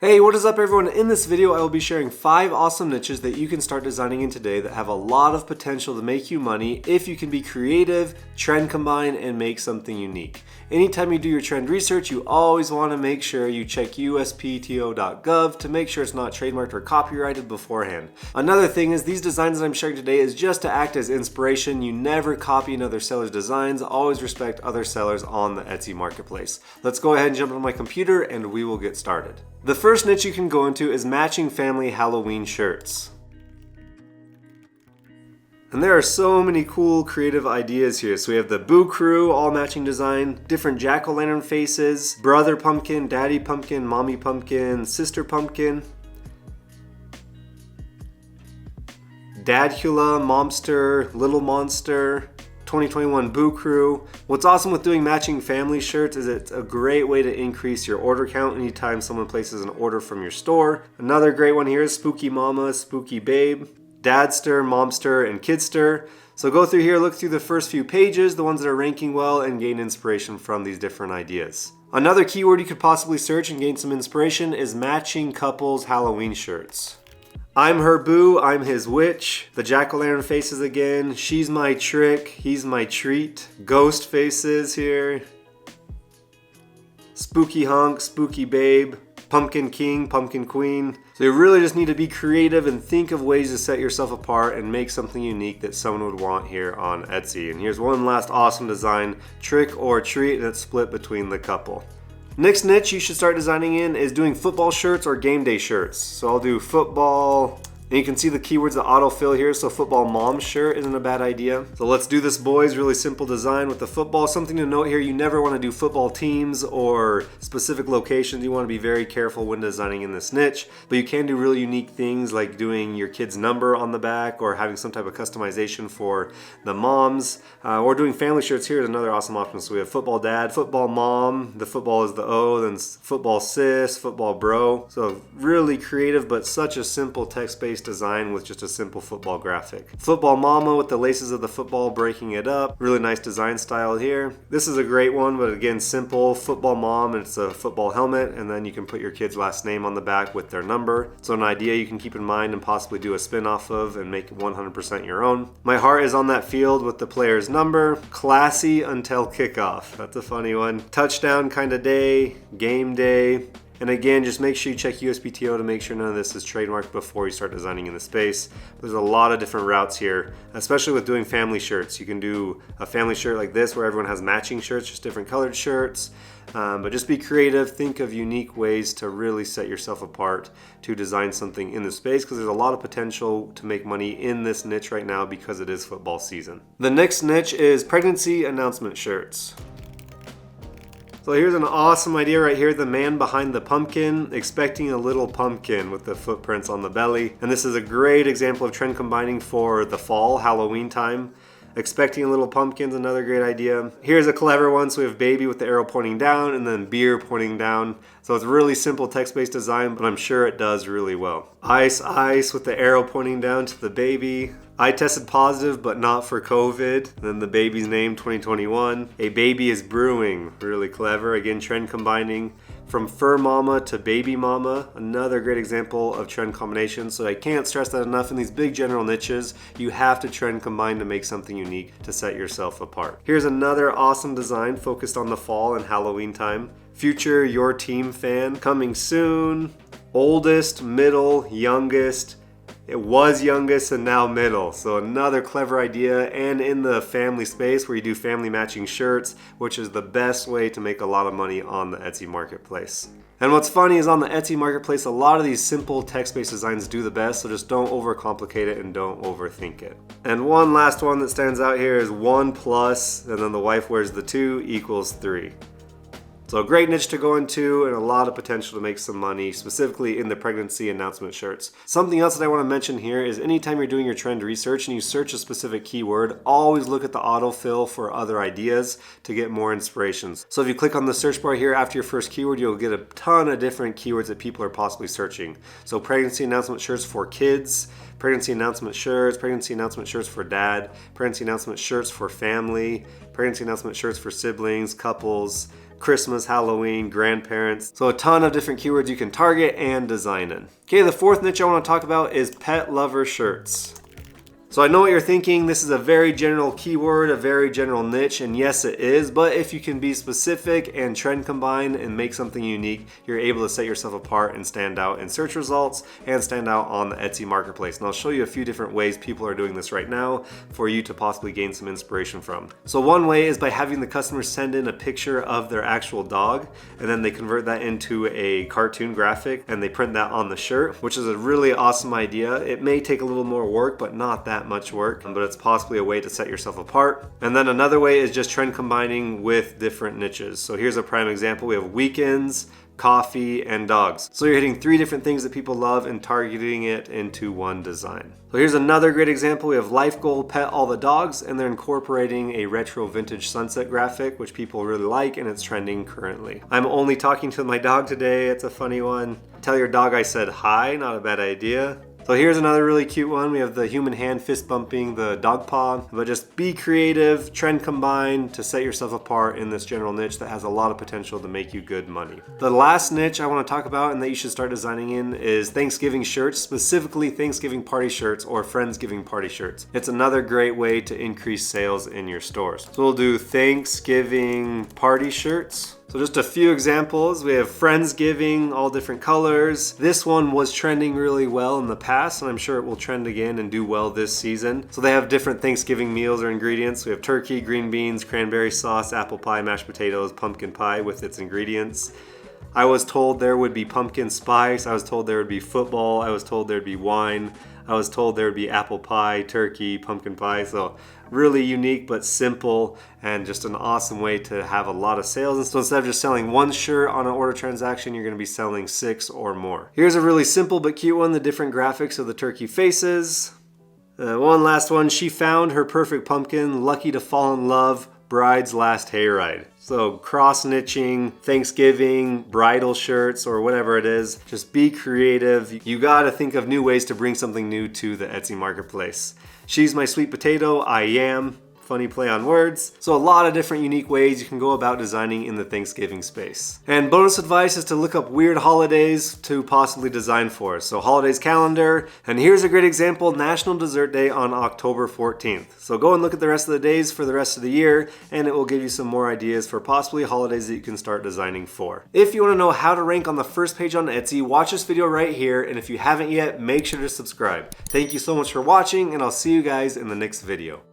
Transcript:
Hey, what is up everyone? In this video, I will be sharing 5 awesome niches that you can start designing in today that have a lot of potential to make you money if you can be creative, trend combine, and make something unique. Anytime you do your trend research, you always want to make sure you check uspto.gov to make sure it's not trademarked or copyrighted beforehand. Another thing is these designs that I'm sharing today is just to act as inspiration. You never copy another seller's designs. Always respect other sellers on the Etsy marketplace. Let's go ahead and jump on my computer and we will get started. The first niche you can go into is matching family Halloween shirts. And there are so many cool creative ideas here. So we have the Boo Crew, all matching design, different jack-o'-lantern faces, brother pumpkin, daddy pumpkin, mommy pumpkin, sister pumpkin, Dadhula, Momster, Little Monster, 2021 Boo Crew. What's awesome with doing matching family shirts is it's a great way to increase your order count anytime someone places an order from your store. Another great one here is Spooky Mama, Spooky Babe, Dadster, Momster, and Kidster. So go through here, look through the first few pages, the ones that are ranking well, and gain inspiration from these different ideas. Another keyword you could possibly search and gain some inspiration is matching couples Halloween shirts. I'm her boo, I'm his witch. The jack-o'-lantern faces again. She's my trick, he's my treat. Ghost faces here. Spooky hunk, spooky babe. Pumpkin king, pumpkin queen. So you really just need to be creative and think of ways to set yourself apart and make something unique that someone would want here on Etsy. And here's one last awesome design, trick or treat, and it's split between the couple. Next niche you should start designing in is doing football shirts or game day shirts. So I'll do football, and you can see the keywords that autofill here, so football mom shirt isn't a bad idea. So let's do this, boys. Really simple design with the football. Something to note here, you never want to do football teams or specific locations. You want to be very careful when designing in this niche, but you can do really unique things like doing your kid's number on the back or having some type of customization for the moms, or doing family shirts. Here is another awesome option. So we have football dad, football mom, the football is the O, then football sis, football bro. So really creative, but such a simple text-based design with just a simple football graphic. Football mama with the laces of the football breaking it up. Really nice design style here. This is a great one, but again, simple. Football mom, and it's a football helmet, and then you can put your kid's last name on the back with their number. So an idea you can keep in mind and possibly do a spin off of and make it 100% your own. My heart is on that field with the player's number. Classy until kickoff. That's a funny one. Touchdown kind of day, game day. And again, just make sure you check USPTO to make sure none of this is trademarked before you start designing in the space. There's a lot of different routes here, especially with doing family shirts. You can do a family shirt like this where everyone has matching shirts, just different colored shirts. But just be creative, think of unique ways to really set yourself apart to design something in the space, because there's a lot of potential to make money in this niche right now because it is football season. The next niche is pregnancy announcement shirts. So here's an awesome idea right here. The man behind the pumpkin, expecting a little pumpkin with the footprints on the belly. And this is a great example of trend combining for the fall, Halloween time. Expecting a little pumpkin's another great idea. Here's a clever one. So we have baby with the arrow pointing down and then beer pointing down. So it's really simple text-based design, but I'm sure it does really well. Ice, ice with the arrow pointing down to the baby. I tested positive, but not for COVID. Then the baby's name, 2021. A baby is brewing, really clever. Again, trend combining from fur mama to baby mama. Another great example of trend combination. So I can't stress that enough. In these big general niches, you have to trend combine to make something unique to set yourself apart. Here's another awesome design focused on the fall and Halloween time. Future Your Team fan, coming soon. Oldest, middle, youngest. It was youngest and now middle. So another clever idea, and in the family space where you do family matching shirts, which is the best way to make a lot of money on the Etsy marketplace. And what's funny is on the Etsy marketplace, a lot of these simple text-based designs do the best, so just don't overcomplicate it and don't overthink it. And one last one that stands out here is 1 plus, and then the wife wears the 2 equals 3. So a great niche to go into and a lot of potential to make some money, specifically in the pregnancy announcement shirts. Something else that I want to mention here is anytime you're doing your trend research and you search a specific keyword, always look at the autofill for other ideas to get more inspirations. So if you click on the search bar here after your first keyword, you'll get a ton of different keywords that people are possibly searching. So pregnancy announcement shirts for kids, pregnancy announcement shirts for dad, pregnancy announcement shirts for family, pregnancy announcement shirts for siblings, couples, Christmas, Halloween, grandparents. So a ton of different keywords you can target and design in. Okay, the fourth niche I want to talk about is pet lover shirts. So I know what you're thinking, this is a very general keyword, a very general niche, and yes it is, but if you can be specific and trend combine and make something unique, you're able to set yourself apart and stand out in search results and stand out on the Etsy marketplace. And I'll show you a few different ways people are doing this right now for you to possibly gain some inspiration from. So one way is by having the customer send in a picture of their actual dog, and then they convert that into a cartoon graphic and they print that on the shirt, which is a really awesome idea. It may take a little more work, but not that much work, but it's possibly a way to set yourself apart. And then another way is just trend combining with different niches. So here's a prime example. We have weekends, coffee, and dogs. So you're hitting 3 different things that people love and targeting it into one design. So here's another great example. We have life goal, pet all the dogs, and they're incorporating a retro vintage sunset graphic, which people really like, and it's trending currently. I'm only talking to my dog today. It's a funny one. Tell your dog I said hi, not a bad idea. So here's another really cute one. We have the human hand fist bumping the dog paw, but just be creative, trend combine to set yourself apart in this general niche that has a lot of potential to make you good money. The last niche I want to talk about and that you should start designing in is Thanksgiving shirts, specifically Thanksgiving party shirts or Friendsgiving party shirts. It's another great way to increase sales in your stores. So we'll do Thanksgiving party shirts. So just a few examples. We have Friendsgiving, all different colors. This one was trending really well in the past, and I'm sure it will trend again and do well this season. So they have different Thanksgiving meals or ingredients. We have turkey, green beans, cranberry sauce, apple pie, mashed potatoes, pumpkin pie with its ingredients. I was told there would be pumpkin spice. I was told there would be football. I was told there'd be wine. I was told there would be apple pie, turkey, pumpkin pie. So really unique but simple and just an awesome way to have a lot of sales. And so instead of just selling one shirt on an order transaction, you're going to be selling 6 or more. Here's a really simple but cute one, the different graphics of the turkey faces. One last one, she found her perfect pumpkin, lucky to fall in love, bride's last hayride. So cross niching, Thanksgiving, bridal shirts, or whatever it is. Just be creative. You gotta think of new ways to bring something new to the Etsy marketplace. She's my sweet potato, I am. Funny play on words. So a lot of different unique ways you can go about designing in the Thanksgiving space. And bonus advice is to look up weird holidays to possibly design for. So holidays calendar, and here's a great example, National Dessert Day on October 14th. So go and look at the rest of the days for the rest of the year, and it will give you some more ideas for possibly holidays that you can start designing for. If you want to know how to rank on the first page on Etsy, watch this video right here, and if you haven't yet, make sure to subscribe. Thank you so much for watching, and I'll see you guys in the next video.